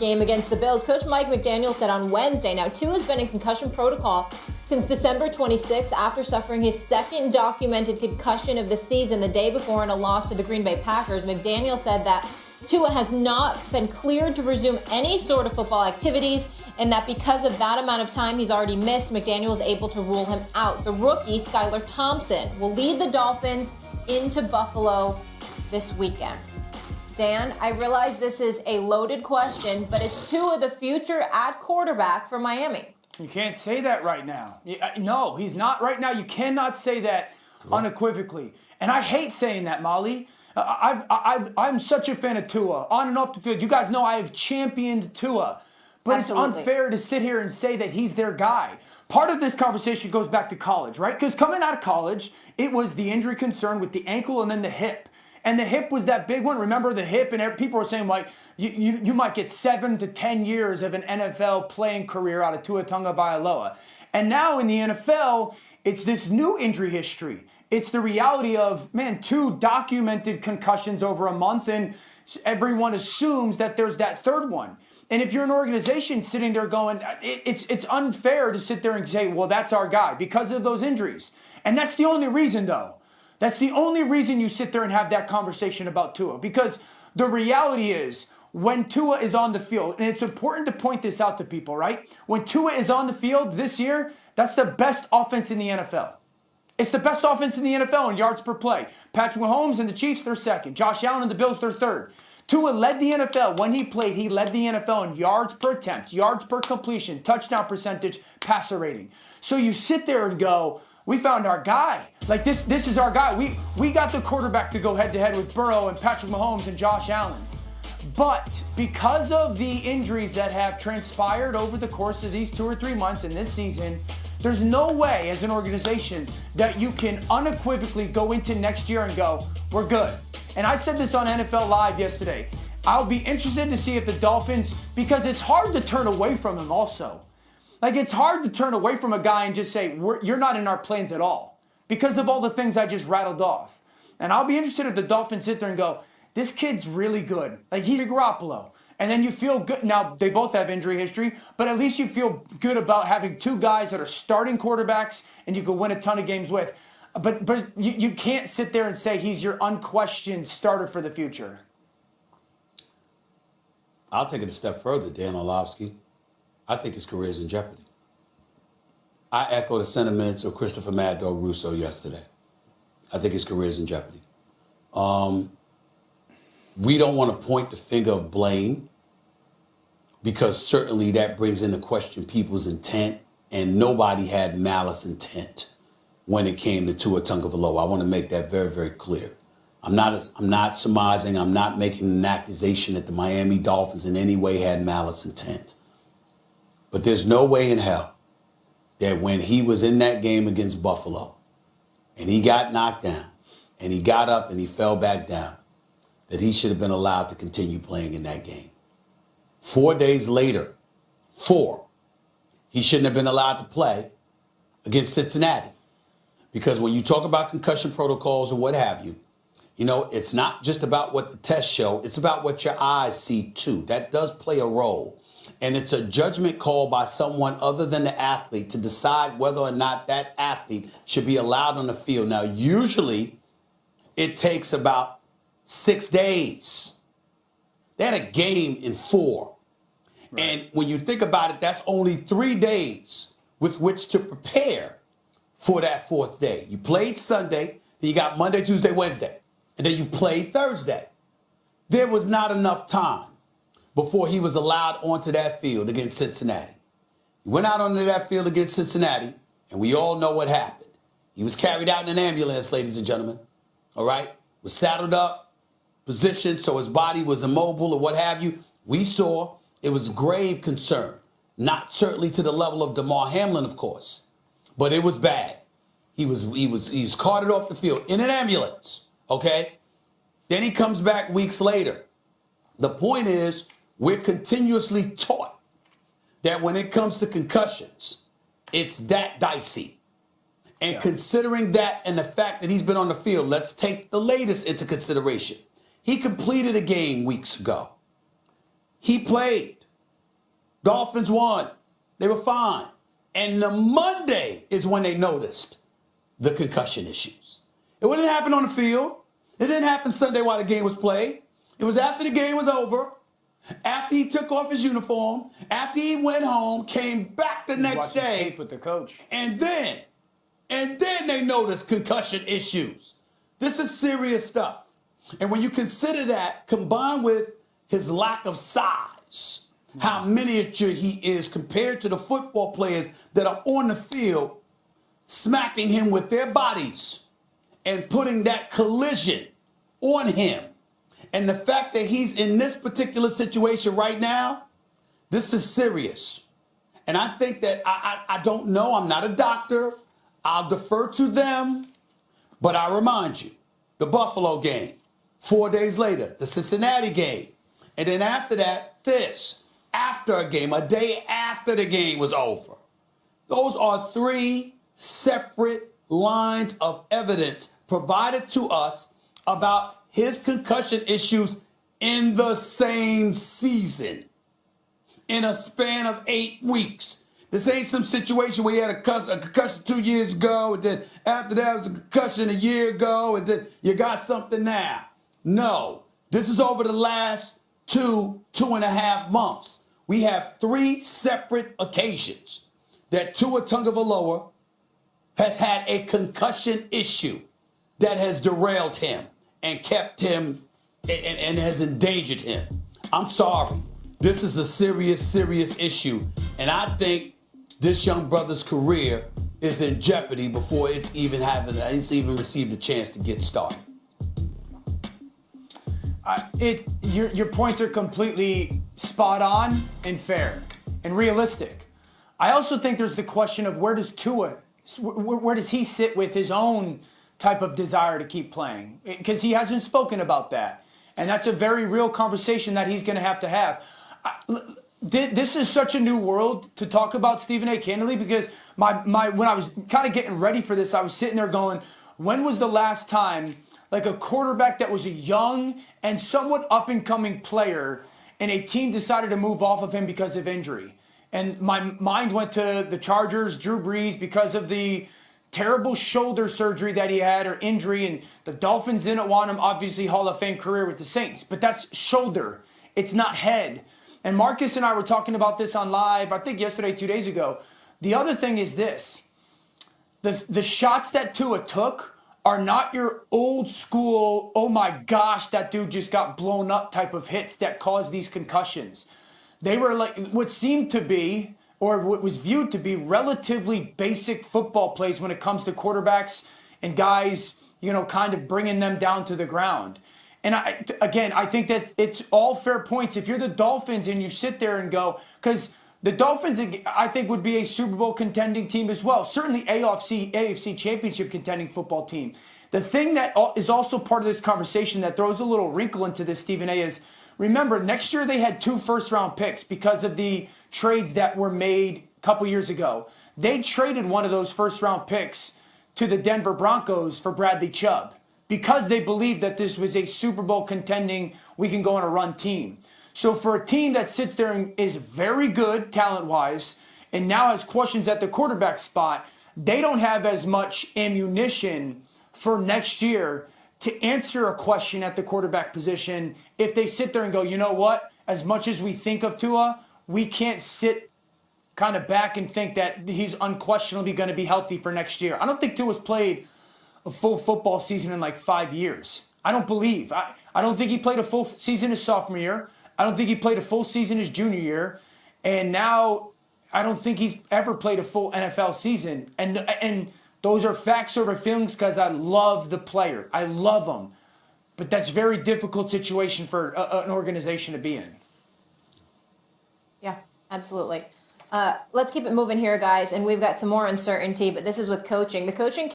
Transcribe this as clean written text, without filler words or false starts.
game against the Bills. Coach Mike McDaniel said on Wednesday, now Tua has been in concussion protocol since December 26th after suffering his second documented concussion of the season the day before in a loss to the Green Bay Packers. McDaniel said that Tua has not been cleared to resume any sort of football activities, and that because of that amount of time he's already missed, McDaniel is able to rule him out. The rookie, Skylar Thompson, will lead the Dolphins into Buffalo this weekend. Dan, I realize this is a loaded question, but is Tua the future at quarterback for Miami? You can't say that right now. No, he's not right now. You cannot say that unequivocally. And I hate saying that, Molly. I'm such a fan of Tua, on and off the field. You guys know I have championed Tua. But Absolutely. It's unfair to sit here and say that he's their guy. Part of this conversation goes back to college, right? Because coming out of college, it was the injury concern with the ankle and then the hip. And the hip was that big one. Remember the hip? And people were saying, like, you might get 7 to 10 years of an NFL playing career out of Tua Tagovailoa. And now in the NFL, it's this new injury history. It's the reality of, man, 2 documented concussions over a month, and everyone assumes that there's that third one. And if you're an organization sitting there going, it's unfair to sit there and say, well, that's our guy because of those injuries. And that's the only reason, though. That's the only reason you sit there and have that conversation about Tua. Because the reality is, when Tua is on the field, and it's important to point this out to people, right? When Tua is on the field this year, that's the best offense in the NFL. It's the best offense in the NFL in yards per play. Patrick Mahomes and the Chiefs, they're second. Josh Allen and the Bills, they're third. Tua led the NFL. When he played, he led the NFL in yards per attempt, yards per completion, touchdown percentage, passer rating. So you sit there and go, we found our guy. Like, this is our guy. We got the quarterback to go head-to-head with Burrow and Patrick Mahomes and Josh Allen. But because of the injuries that have transpired over the course of these 2 or 3 months in this season, there's no way as an organization that you can unequivocally go into next year and go, we're good. And I said this on NFL Live yesterday. I'll be interested to see if the Dolphins, because it's hard to turn away from him also. Like, it's hard to turn away from a guy and just say, you're not in our plans at all because of all the things I just rattled off. And I'll be interested if the Dolphins sit there and go, this kid's really good. Like, he's Garoppolo. And then you feel good. Now, they both have injury history, but at least you feel good about having 2 guys that are starting quarterbacks and you can win a ton of games with. But you can't sit there and say he's your unquestioned starter for the future. I'll take it a step further, Dan Orlovsky. I think his career is in jeopardy. I echo the sentiments of Christopher Mad Dog Russo yesterday. I think his career is in jeopardy. We don't want to point the finger of blame because certainly that brings into question people's intent, and nobody had malice intent when it came to Tua Tagovailoa. I want to make that very, very clear. I'm not surmising. I'm not making an accusation that the Miami Dolphins in any way had malice intent. But there's no way in hell that when he was in that game against Buffalo and he got knocked down and he got up and he fell back down, that he should have been allowed to continue playing in that game. 4 days later, he shouldn't have been allowed to play against Cincinnati. Because when you talk about concussion protocols and what have you, you know, it's not just about what the tests show, it's about what your eyes see too. That does play a role. And it's a judgment call by someone other than the athlete to decide whether or not that athlete should be allowed on the field. Now, usually it takes about 6 days. They had a game in 4. Right. And when you think about it, that's only 3 days with which to prepare for that 4th day. You played Sunday, then you got Monday, Tuesday, Wednesday, and then you played Thursday. There was not enough time before he was allowed onto that field against Cincinnati. He went out onto that field against Cincinnati, and we all know what happened. He was carried out in an ambulance, ladies and gentlemen, all right? Was saddled up, positioned so his body was immobile or what have you. We saw it was grave concern, not certainly to the level of Damar Hamlin, of course, but it was bad. He was carted off the field in an ambulance, okay? Then he comes back weeks later. The point is, we're continuously taught that when it comes to concussions, it's that dicey. And considering that and the fact that he's been on the field, let's take the latest into consideration. He completed a game weeks ago. He played. Dolphins won. They were fine. And the Monday is when they noticed the concussion issues. It wouldn't happen on the field. It didn't happen Sunday while the game was played. It was after the game was over, after he took off his uniform, after he went home, came back the next Watching day. tape with the coach. And then they noticed concussion issues. This is serious stuff. And when you consider that, combined with his lack of size, how miniature he is compared to the football players that are on the field, smacking him with their bodies and putting that collision on him. And the fact that he's in this particular situation right now, this is serious. And I think that, I don't know, I'm not a doctor. I'll defer to them. But I remind you, the Buffalo game, 4 days later, the Cincinnati game. And then after that, this, after a game, a day after the game was over. Those are 3 separate lines of evidence provided to us about his concussion issues in the same season, in a span of 8 weeks. This ain't some situation where he had a concussion 2 years ago, and then after that was a concussion a year ago, and then you got something now. No, this is over the last 2.5 months. We have 3 separate occasions that Tua Tagovailoa has had a concussion issue that has derailed him and kept him and has endangered him. I'm sorry. This is a serious, serious issue. And I think this young brother's career is in jeopardy before it's even received a chance to get started. Your points are completely spot on and fair and realistic. I also think there's the question of where does he sit with his own type of desire to keep playing? Because he hasn't spoken about that. And that's a very real conversation that he's going to have. This is such a new world to talk about, Stephen A. candidly, because when I was kind of getting ready for this, I was sitting there going, when was the last time like a quarterback that was a young and somewhat up-and-coming player and a team decided to move off of him because of injury? And my mind went to the Chargers, Drew Brees, because of the terrible shoulder surgery that he had or injury, and the Dolphins didn't want him, obviously Hall of Fame career with the Saints, but that's shoulder. It's not head. And Marcus and I were talking about this on live, I think yesterday, 2 days ago. The other thing is this. The shots that Tua took are not your old school, oh my gosh, that dude just got blown up type of hits that cause these concussions. They were like what seemed to be, or what was viewed to be, relatively basic football plays when it comes to quarterbacks and guys, kind of bringing them down to the ground. And I think that it's all fair points. If you're the Dolphins and you sit there and go, because the Dolphins, I think, would be a Super Bowl contending team as well. Certainly AFC championship contending football team. The thing that is also part of this conversation that throws a little wrinkle into this, Stephen A., is remember, next year they had 2 first-round picks because of the trades that were made a couple years ago. They traded one of those first-round picks to the Denver Broncos for Bradley Chubb because they believed that this was a Super Bowl contending, we can go on a run team. So for a team that sits there and is very good talent-wise and now has questions at the quarterback spot, they don't have as much ammunition for next year to answer a question at the quarterback position if they sit there and go, you know what, as much as we think of Tua, we can't sit kind of back and think that he's unquestionably going to be healthy for next year. I don't think Tua's played a full football season in like 5 years. I don't believe. I don't think he played a full season his sophomore year. I don't think he played a full season his junior year. And now I don't think he's ever played a full NFL season. And those are facts over feelings because I love the player. I love him. But that's a very difficult situation for an organization to be in. Yeah, absolutely. Let's keep it moving here, guys. And we've got some more uncertainty, but this is with coaching. The coaching